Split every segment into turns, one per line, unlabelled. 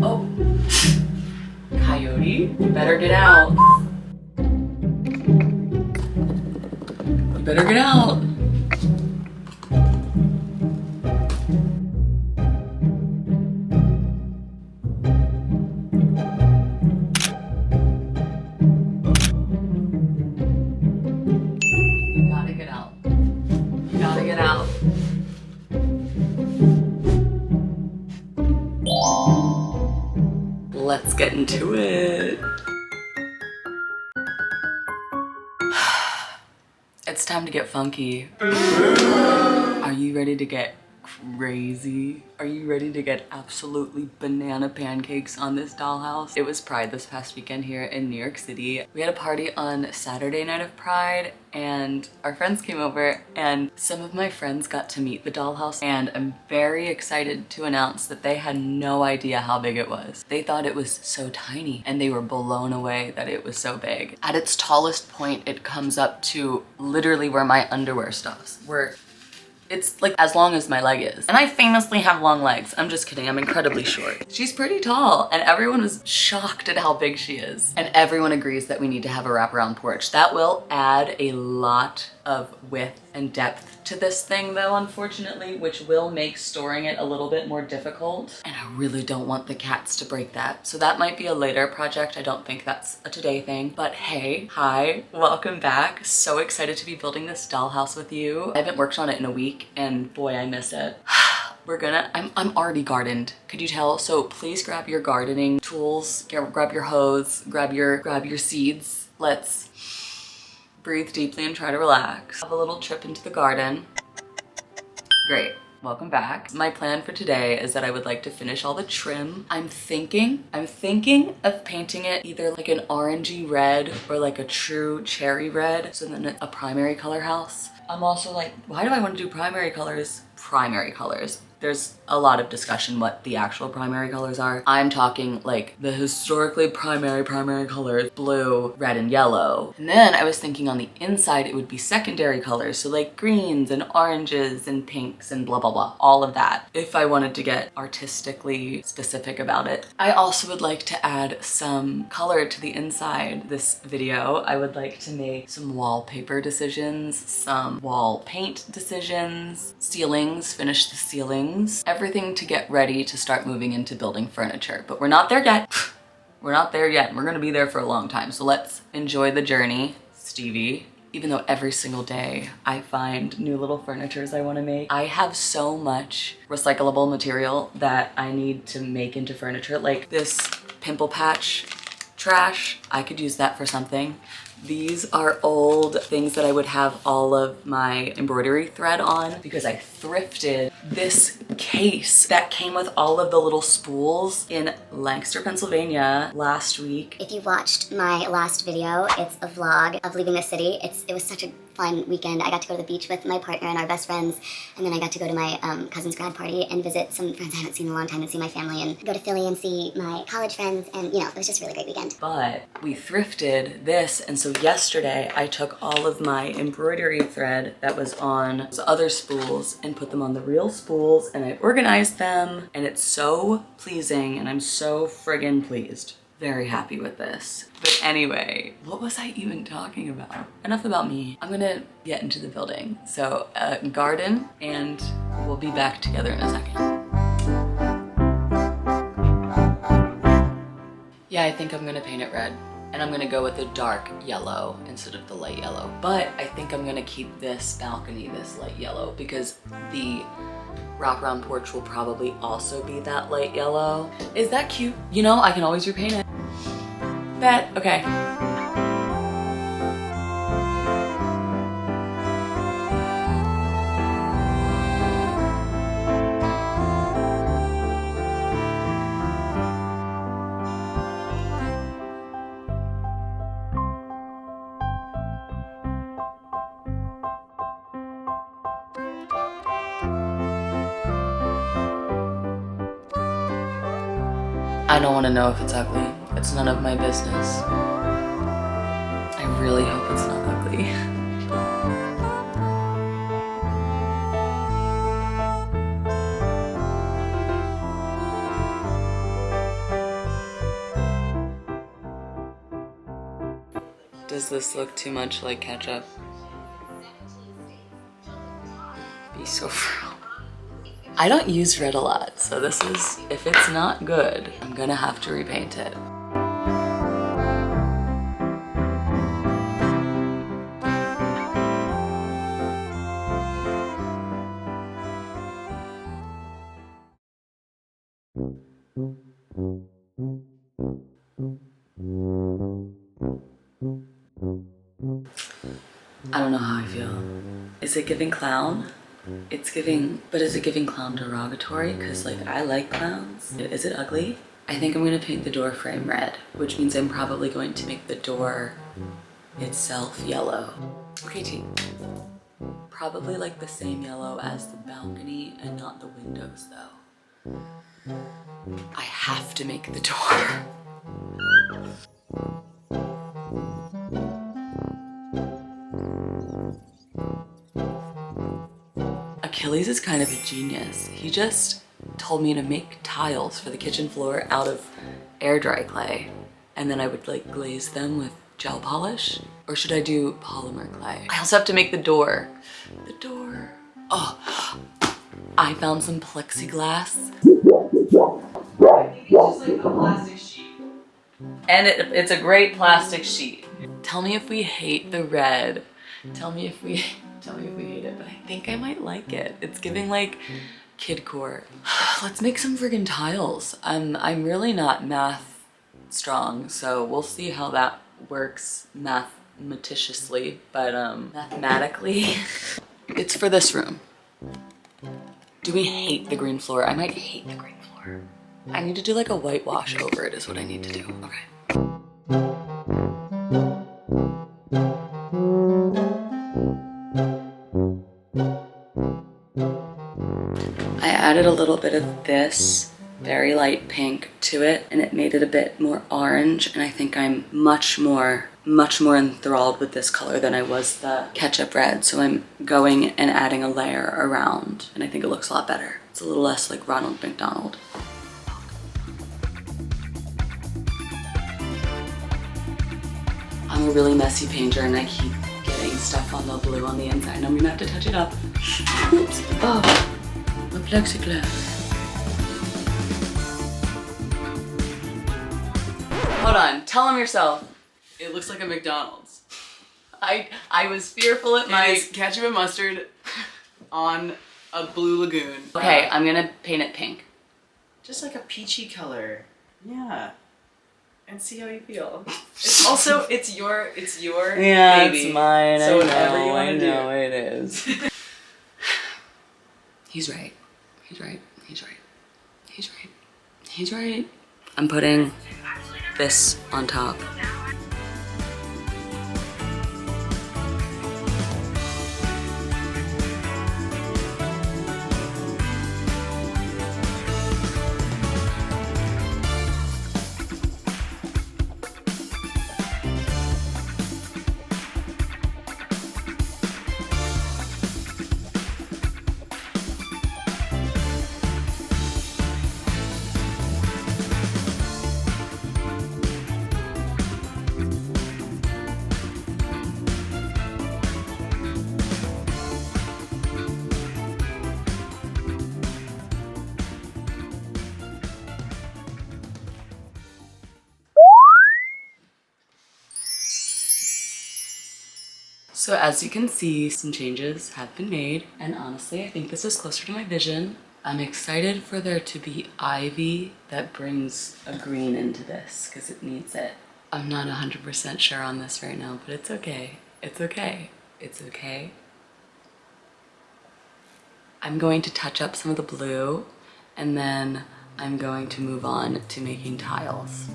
Oh. Coyote, you better get out. You better get out. You gotta get out. You gotta get out. Let's get into it. It's time to get funky. Are you ready to get crazy? Are you ready to get absolutely banana pancakes on this dollhouse? It was Pride this past weekend here in New York City. We had a party on Saturday night of Pride and our friends came over and some of my friends got to meet the dollhouse, and I'm very excited to announce that they had no idea how big it was. They thought it was so tiny and they were blown away that it was so big. At its tallest point, it comes up to literally where my underwear stops. It's like as long as my leg is. And I famously have long legs. I'm just kidding, I'm incredibly short. She's pretty tall and everyone was shocked at how big she is. And everyone agrees that we need to have a wraparound porch. That will add a lot of width and depth to this thing though, unfortunately, which will make storing it a little bit more difficult. And I really don't want the cats to break that. So that might be a later project. I don't think that's a today thing, but hey, hi, welcome back. So excited to be building this dollhouse with you. I haven't worked on it in a week and boy, I miss it. I'm already gardened. Could you tell? So please grab your gardening tools, grab your hose, grab your seeds. Let's breathe deeply and try to relax. Have a little trip into the garden. Great. Welcome back. My plan for today is that I would like to finish all the trim. I'm thinking of painting it either like an orangey red or like a true cherry red, so then a primary color house. I'm also like, why do I want to do primary colors? Primary colors. There's a lot of discussion what the actual primary colors are. I'm talking like the historically primary colors, blue, red, and yellow. And then I was thinking on the inside it would be secondary colors, so like greens and oranges and pinks and blah, blah, blah, all of that, if I wanted to get artistically specific about it. I also would like to add some color to the inside this video. I would like to make some wallpaper decisions, some wall paint decisions, ceilings, finish the ceilings, everything to get ready to start moving into building furniture. But we're not there yet. We're not there yet. We're gonna be there for a long time. So let's enjoy the journey, Stevie. Even though every single day I find new little furnitures I wanna make, I have so much recyclable material that I need to make into furniture. Like this pimple patch trash, I could use that for something. These are old things that I would have all of my embroidery thread on because I thrifted this case that came with all of the little spools in Lancaster, Pennsylvania last week.
If you watched my last video, it's a vlog of leaving the city. It was such a fun weekend. I got to go to the beach with my partner and our best friends, and then I got to go to my cousin's grad party and visit some friends I haven't seen in a long time and see my family and go to Philly and see my college friends, and you know, it was just a really great weekend.
But we thrifted this, and so yesterday I took all of my embroidery thread that was on those other spools and put them on the real spools, and I organized them, and it's so pleasing and I'm so friggin' pleased. Very happy with this. But anyway, what was I even talking about? Enough about me. I'm gonna get into the building. So garden, and we'll be back together in a second. Yeah, I think I'm gonna paint it red. And I'm gonna go with the dark yellow instead of the light yellow. But I think I'm gonna keep this balcony this light yellow because the wraparound porch will probably also be that light yellow. Is that cute? You know, I can always repaint it. Bet, okay. I don't want to know if it's ugly. It's none of my business. I really hope it's not ugly. Does this look too much like ketchup? Be so real. I don't use red a lot, so this is, if it's not good, I'm gonna have to repaint it. I don't know how I feel. Is it giving clown? It's giving, but is it giving clown derogatory? Because like, I like clowns. Is it ugly? I think I'm gonna paint the door frame red, which means I'm probably going to make the door itself yellow. Okay, team. Probably like the same yellow as the balcony and not the windows though. I have to make the door. Achilles is kind of a genius. He just told me to make tiles for the kitchen floor out of air dry clay. And then I would like glaze them with gel polish. Or should I do polymer clay? I also have to make the door. The door. Oh, I found some plexiglass. I think it's just like a plastic sheet. And it's a great plastic sheet. Tell me if we hate the red. Tell me if we hate it, but I think I might like it. It's giving like kidcore. Let's make some friggin' tiles. I'm really not math strong, so we'll see how that works mathematiciously, but mathematically. It's for this room. Do we hate the green floor? I might hate the green floor. I need to do like a whitewash over it is what I need to do. Okay. I added a little bit of this very light pink to it and it made it a bit more orange, and I think I'm much more enthralled with this color than I was the ketchup red, so I'm going and adding a layer around and I think it looks a lot better. It's a little less like Ronald McDonald. I'm a really messy painter and I keep getting stuff on the blue on the inside and I'm gonna have to touch it up. Oops. Oh. My plexiglass. Hold on, tell him yourself.
It looks like a McDonald's.
I was fearful at my...
It is ketchup and mustard on a blue lagoon.
Okay, I'm gonna paint it pink.
Just like a peachy color. Yeah. And see how you feel. It's also, it's your
Yeah,
baby.
it's mine.
So
I
whatever
know,
you want to do.
I know it is. He's right. He's right. He's right. He's right. He's right. I'm putting this on top. So as you can see, some changes have been made, and honestly, I think this is closer to my vision. I'm excited for there to be ivy that brings a green into this, because it needs it. I'm not 100% sure on this right now, but it's okay. It's okay. It's okay. I'm going to touch up some of the blue, and then I'm going to move on to making tiles.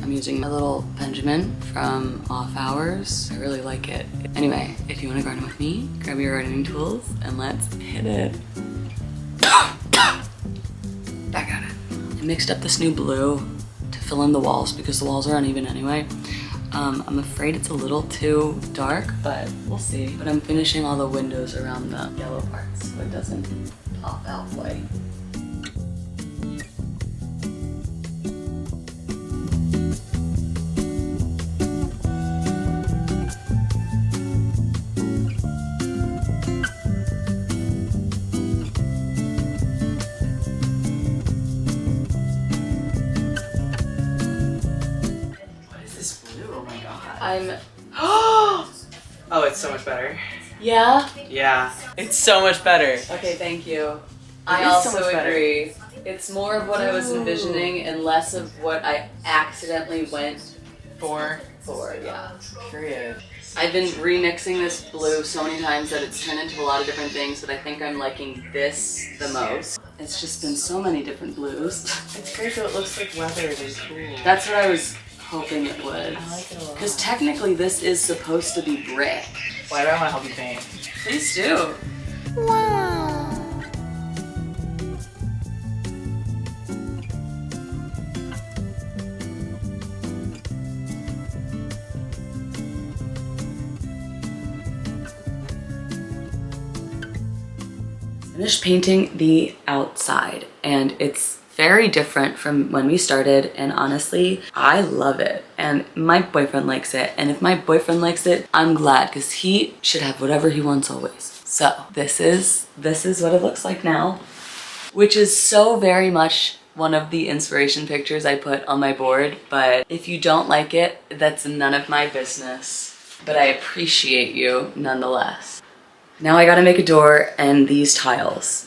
I'm using my little Benjamin from Off Hours. I really like it. Anyway, if you want to garden with me, grab your gardening tools and let's hit it. Back at it. I mixed up this new blue to fill in the walls because the walls are uneven anyway. I'm afraid it's a little too dark, but we'll see. But I'm finishing all the windows around the yellow parts so it doesn't pop out white.
Oh, it's so much better.
Yeah?
Yeah, it's so much better.
Okay, thank you.
It
I
is so
also
much better.
agree. It's more of what I was envisioning and less of what I accidentally went for, yeah.
Period.
I've been remixing this blue so many times that it's turned into a lot of different things, but I think I'm liking this the most. It's just been so many different blues.
It's great though, it looks like weathered and cool.
That's what I was hoping it would.
I like it a lot.
Because technically this is supposed to be brick.
Why do I want to help you paint?
Please do. Finished painting the outside and it's very different from when we started, and honestly I love it and my boyfriend likes it, and if my boyfriend likes it I'm glad because he should have whatever he wants always. So this is what it looks like now, which is so very much one of the inspiration pictures I put on my board, but if you don't like it, that's none of my business, but I appreciate you nonetheless. Now I gotta make a door and these tiles.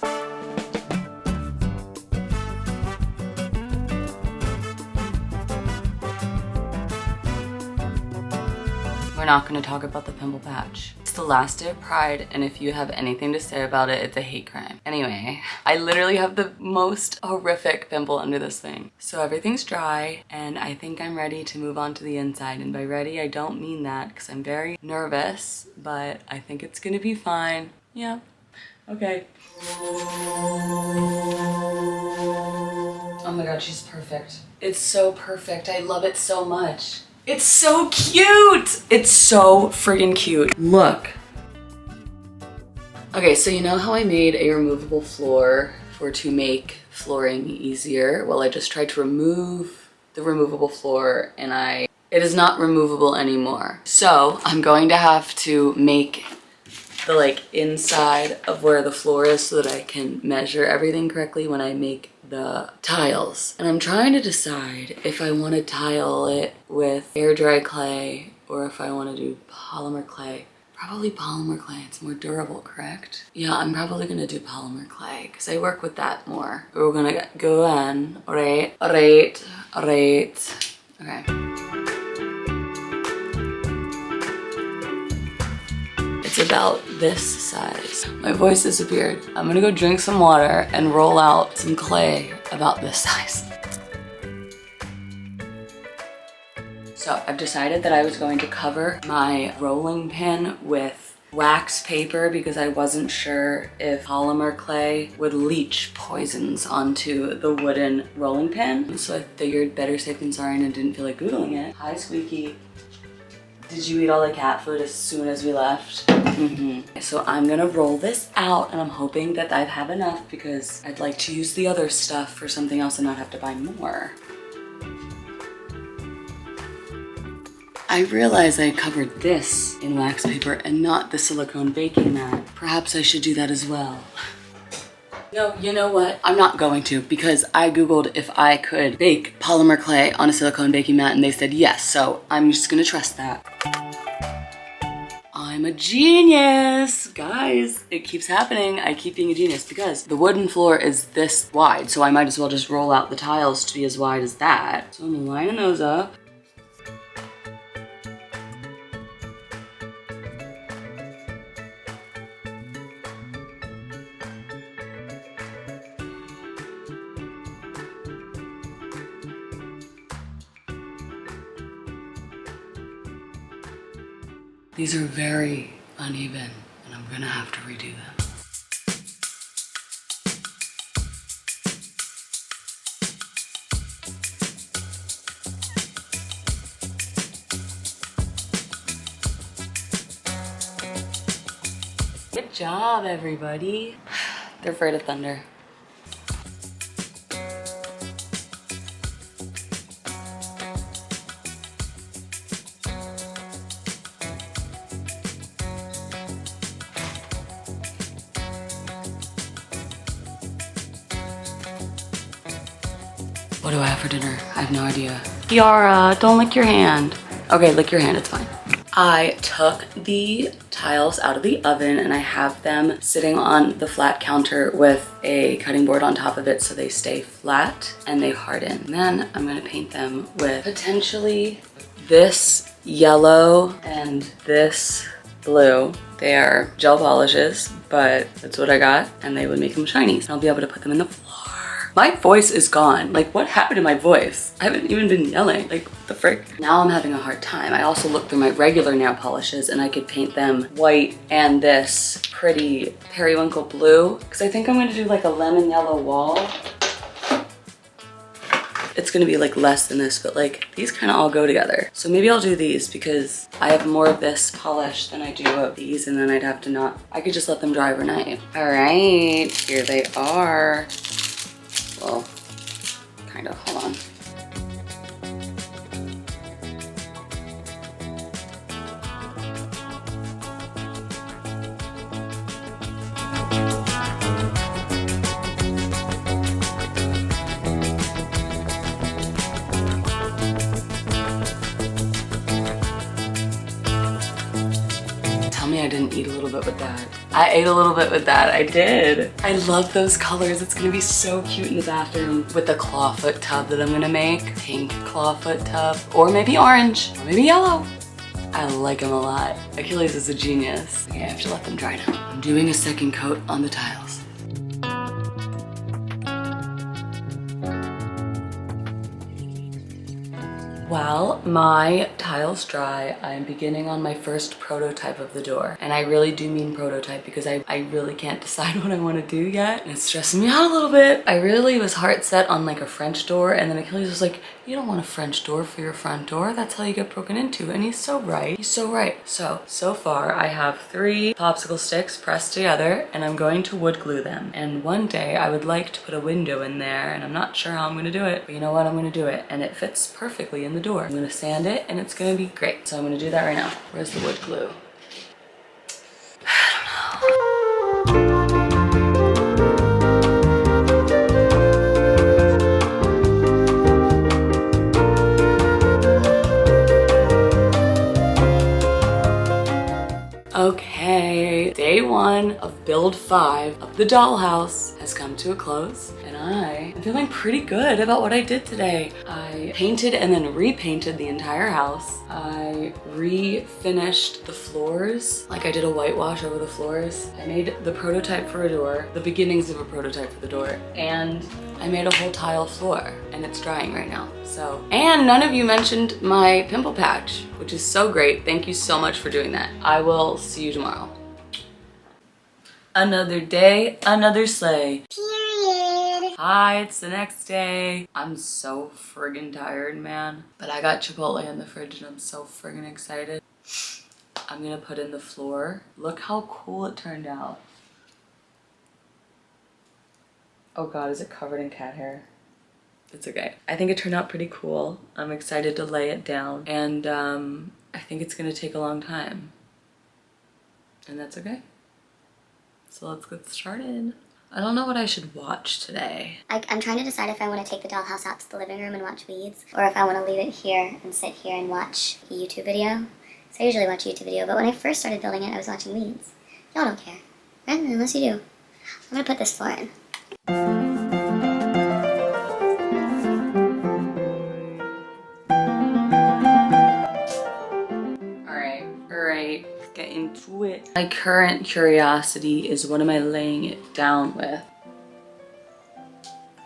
We're not gonna talk about the pimple patch. It's the last day of Pride, and if you have anything to say about it, it's a hate crime. Anyway, I literally have the most horrific pimple under this thing. So everything's dry, and I think I'm ready to move on to the inside. And by ready, I don't mean that, because I'm very nervous, but I think it's gonna be fine. Yeah, okay. Oh my god, she's perfect. It's so perfect, I love it so much. It's so cute! It's so friggin' cute. Look. Okay, so you know how I made a removable floor to make flooring easier? Well, I just tried to remove the removable floor and it is not removable anymore. So I'm going to have to make the inside of where the floor is so that I can measure everything correctly when I make the tiles. And I'm trying to decide if I want to tile it with air dry clay or if I want to do polymer clay. Probably polymer clay, it's more durable, correct? Yeah, I'm probably gonna do polymer clay because I work with that more. We're gonna go in, alright. Okay. It's about this size. My voice disappeared. I'm gonna go drink some water and roll out some clay about this size. So I've decided that I was going to cover my rolling pin with wax paper because I wasn't sure if polymer clay would leach poisons onto the wooden rolling pin. So I figured better safe than sorry, and I didn't feel like Googling it. Hi, Squeaky. Did you eat all the cat food as soon as we left? So I'm gonna roll this out and I'm hoping that I have enough because I'd like to use the other stuff for something else and not have to buy more. I realized I covered this in wax paper and not the silicone baking mat. Perhaps I should do that as well. No, you know what? I'm not going to because I Googled if I could bake polymer clay on a silicone baking mat and they said yes, so I'm just gonna trust that. I'm a genius! Guys, it keeps happening. I keep being a genius because the wooden floor is this wide, so I might as well just roll out the tiles to be as wide as that. So I'm lining those up. These are very uneven, and I'm gonna have to redo them. job, everybody. They're afraid of thunder. What do I have for dinner? I have no idea. Kiara, don't lick your hand. Okay, lick your hand, it's fine. I took the tiles out of the oven and I have them sitting on the flat counter with a cutting board on top of it so they stay flat and they harden. And then I'm gonna paint them with potentially this yellow and this blue. They are gel polishes, but that's what I got and they would make them shiny. So I'll be able to put them in the floor. My voice is gone. Like, what happened to my voice? I haven't even been yelling. Like, what the frick? Now I'm having a hard time. I also looked through my regular nail polishes and I could paint them white and this pretty periwinkle blue. Because I think I'm gonna do like a lemon yellow wall. It's gonna be like less than this, but like these kind of all go together. So maybe I'll do these because I have more of this polish than I do of these, and then I'd have to not, I could just let them dry overnight. All right, here they are. Well, kind of, hold on. Tell me I didn't eat a little bit with that. I ate a little bit with that, I did. I love those colors. It's gonna be so cute in the bathroom with the clawfoot tub that I'm gonna make. Pink clawfoot tub, or maybe orange, or maybe yellow. I like them a lot. Achilles is a genius. Okay, I have to let them dry now. I'm doing a second coat on the tiles. While my tiles dry, I'm beginning on my first prototype of the door. And I really do mean prototype because I really can't decide what I want to do yet. And it's stressing me out a little bit. I really was heart set on like a French door, and then Achilles was like, you don't want a French door for your front door. That's how you get broken into. And he's so right. He's so right. So far I have 3 popsicle sticks pressed together and I'm going to wood glue them. And one day I would like to put a window in there, and I'm not sure how I'm gonna do it, but you know what? I'm gonna do it. And it fits perfectly in the door. I'm gonna sand it and it's gonna be great. So I'm gonna do that right now. Where's the wood glue? Okay, day 1 of build 5 of the dollhouse has come to a close, and I am feeling pretty good about what I did today. I painted and then repainted the entire house. I refinished the floors, like I did a whitewash over the floors. I made the prototype for a door, the beginnings of a prototype for the door, and I made a whole tile floor, and it's drying right now. So, and none of you mentioned my pimple patch, which is so great. Thank you so much for doing that. I will see you tomorrow. Another day, another sleigh.
Period.
Hi, it's the next day. I'm so friggin' tired, man. But I got Chipotle in the fridge and I'm so friggin' excited. I'm gonna put in the floor. Look how cool it turned out. Oh God, is it covered in cat hair? It's okay. I think it turned out pretty cool. I'm excited to lay it down, and I think it's gonna take a long time. And that's okay. So let's get started. I don't know what I should watch today.
I'm trying to decide if I want to take the dollhouse out to the living room and watch Weeds, or if I want to leave it here and sit here and watch a YouTube video. So I usually watch a YouTube video, but when I first started building it, I was watching Weeds. Y'all don't care, right? Unless you do. I'm gonna put this floor in.
Alright, get into it. My current curiosity is, what am I laying it down with?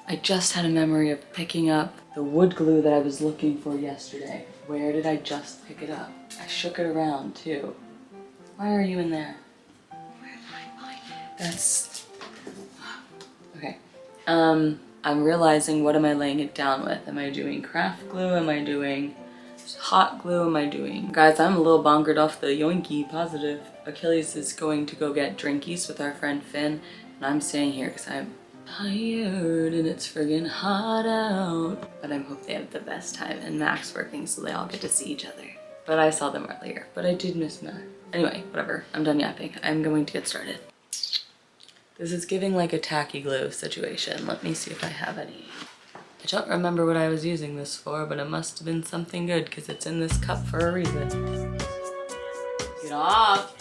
I just had a memory of picking up the wood glue that I was looking for yesterday. Where did I just pick it up? I shook it around too. Why are you in there? Where did I find it? That's... Okay. I'm realizing, what am I laying it down with? Am I doing craft glue? Am I doing hot glue am I doing? Guys, I'm a little bonkered off the yoinky positive. Achilles is going to go get drinkies with our friend Finn, and I'm staying here because I'm tired and it's friggin' hot out. But I hope they have the best time, and Mac's working so they all get to see each other. But I saw them earlier, but I did miss Mac. Anyway, whatever, I'm done yapping. I'm going to get started. This is giving like a tacky glue situation. Let me see if I have any. I don't remember what I was using this for, but it must have been something good because it's in this cup for a reason. Get off!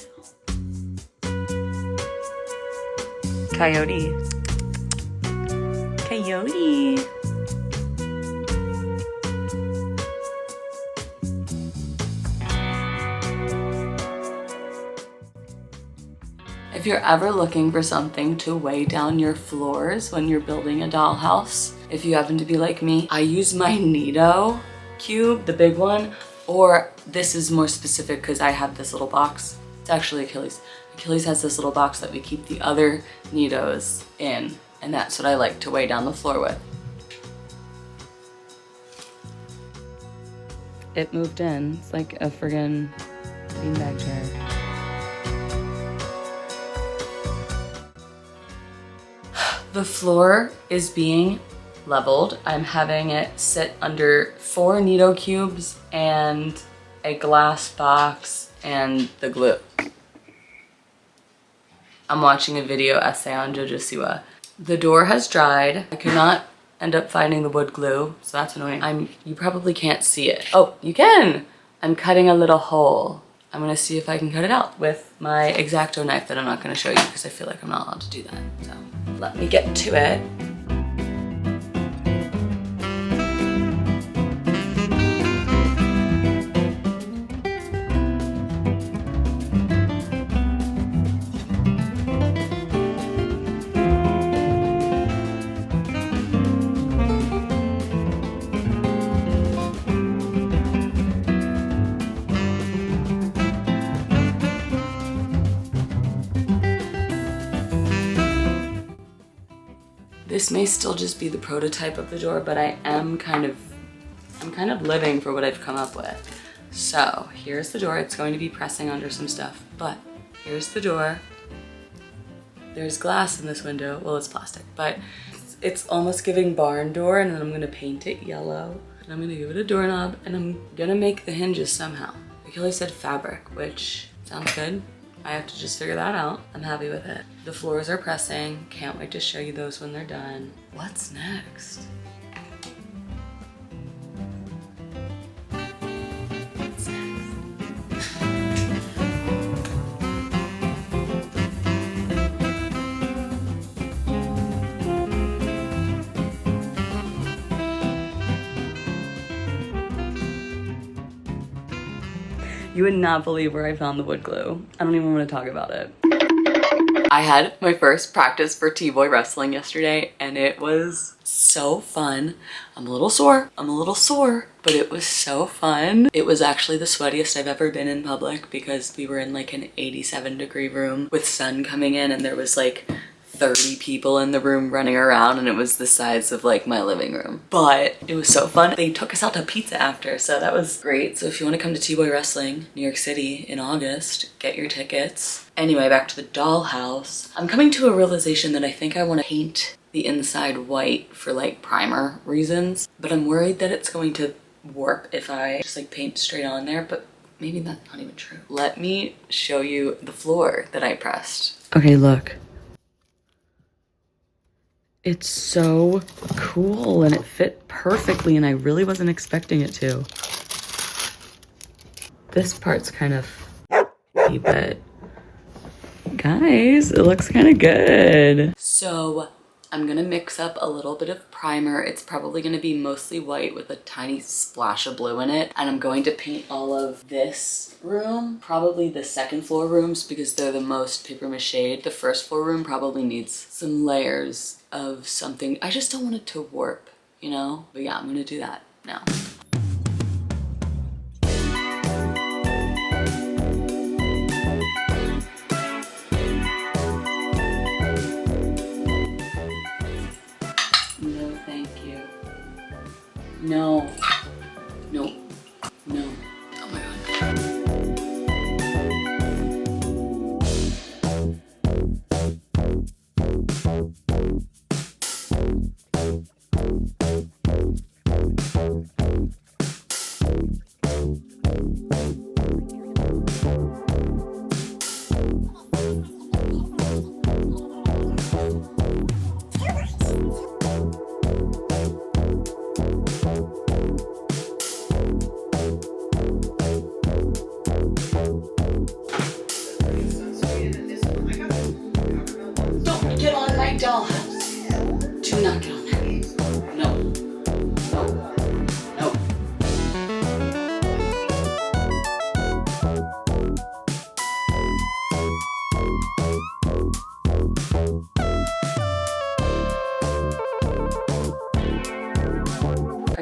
Coyote. Coyote. If you're ever looking for something to weigh down your floors when you're building a dollhouse, if you happen to be like me, I use my Nido cube, the big one, or this is more specific because I have this little box. It's actually Achilles. Achilles has this little box that we keep the other Nidos in, and that's what I like to weigh down the floor with. It moved in. It's like a friggin' beanbag chair. The floor is being leveled. I'm having it sit under 4 Nido cubes and a glass box and the glue. I'm watching a video essay on JoJo Siwa. The door has dried. I could not end up finding the wood glue, so that's annoying. You probably can't see it. Oh, you can! I'm cutting a little hole. I'm gonna see if I can cut it out with my X-Acto knife that I'm not gonna show you because I feel like I'm not allowed to do that. So let me get to it. This may still just be the prototype of the door, but I'm kind of living for what I've come up with. So here's the door. It's going to be pressing under some stuff, but here's the door. There's glass in this window. Well, it's plastic, but it's almost giving barn door, and then I'm gonna paint it yellow, and I'm gonna give it a doorknob, and I'm gonna make the hinges somehow. Achilles said fabric, which sounds good. I have to just figure that out. I'm happy with it. The floors are pressing. Can't wait to show you those when they're done. What's next? What's next? You would not believe where I found the wood glue. I don't even want to talk about it. I had my first practice for T-boy wrestling yesterday, and it was so fun. I'm a little sore, but it was so fun. It was actually the sweatiest I've ever been in public because we were in like an 87-degree room with sun coming in, and there was like 30 people in the room running around, and it was the size of like my living room. But it was so fun. They took us out to pizza after, so that was great. So if you want to come to T-boy wrestling, New York City in August, get your tickets. Anyway, back to the dollhouse. I'm coming to a realization that I think I want to paint the inside white for like primer reasons, but I'm worried that it's going to warp if I just like paint straight on there, but maybe that's not even true. Let me show you the floor that I pressed. Okay, look. It's so cool and it fit perfectly, and I really wasn't expecting it to. This part's kind of funky, but guys, it looks kind of good. So I'm gonna mix up a little bit of primer. It's probably gonna be mostly white with a tiny splash of blue in it. And I'm going to paint all of this room, probably the second floor rooms because they're the most paper mache. The first floor room probably needs some layers of something. I just don't want it to warp, you know? But yeah, I'm gonna do that now. No, thank you. No. No. No.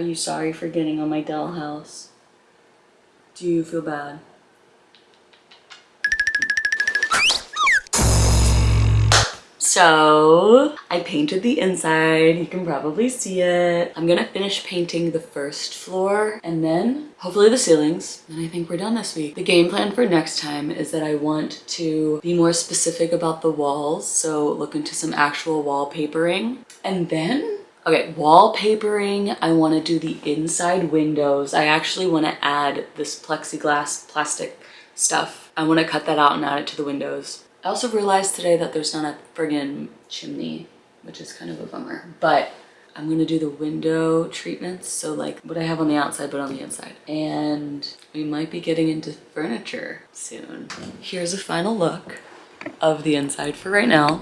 you sorry for getting on my dollhouse? Do you feel bad? So I painted the inside. You can probably see it. I'm gonna finish painting the first floor and then hopefully the ceilings. And I think we're done this week. The game plan for next time is that I want to be more specific about the walls. So look into some actual wallpapering. And then, okay, wallpapering, I want to do the inside windows. I actually want to add this plexiglass plastic stuff. I want to cut that out and add it to the windows. I also realized today that there's not a friggin' chimney, which is kind of a bummer, but I'm gonna do the window treatments. So like what I have on the outside, but on the inside. And we might be getting into furniture soon. Here's a final look of the inside for right now.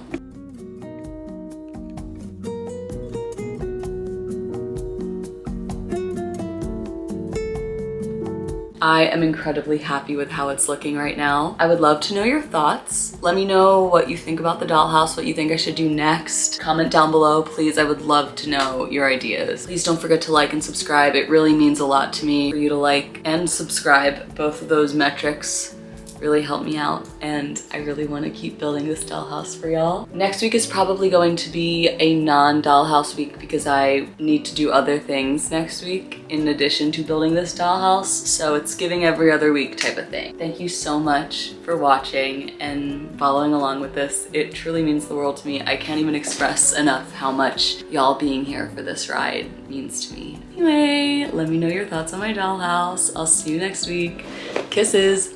I am incredibly happy with how it's looking right now. I would love to know your thoughts. Let me know what you think about the dollhouse, what you think I should do next. Comment down below, please. I would love to know your ideas. Please don't forget to like and subscribe. It really means a lot to me for you to like and subscribe. Both of those metrics really help me out, and I really want to keep building this dollhouse for y'all. Next week is probably going to be a non-dollhouse week because I need to do other things next week in addition to building this dollhouse, so it's giving every other week type of thing. Thank you so much for watching and following along with this. It truly means the world to me. I can't even express enough how much y'all being here for this ride means to me. Anyway, let me know your thoughts on my dollhouse. I'll see you next week. Kisses.